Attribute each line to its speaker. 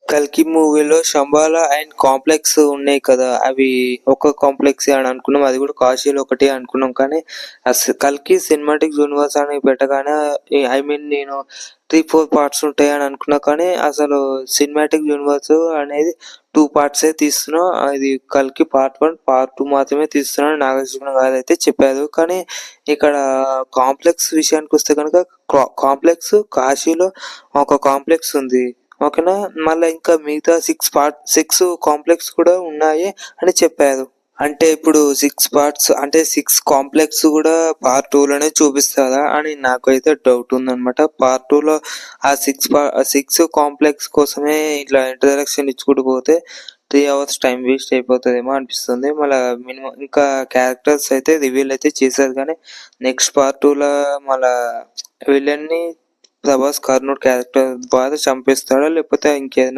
Speaker 1: 'కల్కి' మూవీలో 'Shambhala' and 'complex' ఉన్నాయి కదా! అవి ఒక కాంప్లెక్సే అని అనుకున్నాం. అది కూడా కాశీలో ఒకటే అనుకున్నాం. కానీ 'కల్కి సినిమాటిక్ యూనివర్స్' అని పెట్టగానే ఐ మీన్ నేను 3, 4 పార్ట్స్ ఉంటాయని అనుకున్నా. కానీ అసలు సినిమాటిక్ యూనివర్స్ అనేది 2 పార్ట్సే తీస్తున్నాం. అది 'కల్కి పార్ట్ 1, పార్ట్ 2 మాత్రమే తీస్తున్నాడని నాగార్జున గారైతే చెప్పారు. కానీ ఇక్కడ కాంప్లెక్స్ విషయానికొస్తే గనుక కాంప్లెక్స్ కాశీలో ఒక కాంప్లెక్స్ ఉంది. ఓకేనా. మళ్ళా ఇంకా మిగతా 6 కాంప్లెక్స్ కూడా ఉన్నాయి అని చెప్పారు. అంటే ఇప్పుడు 6 పార్ట్స్ అంటే 6 కాంప్లెక్స్ కూడా పార్ట్ 2 లోనే చూపిస్తారా అని నాకైతే డౌట్ ఉందన్నమాట. పార్ట్ 2 లో ఆ 6 కాంప్లెక్స్ కోసమే ఇట్లా ఇంట్రడక్షన్ ఇచ్చుకుంటూ పోతే 3 అవర్స్ టైం వేస్ట్ అయిపోతుందేమో అనిపిస్తుంది. మళ్ళా మినిమం ఇంకా క్యారెక్టర్స్ అయితే రివీల్ అయితే చేశారు. కానీ నెక్స్ట్ పార్ట్ 2లో మళ్ళా విలన్ని ప్రభాస్ కర్ణుడ్ క్యారెక్టర్ ద్వారా చంపేస్తాడా లేకపోతే ఇంకేదైనా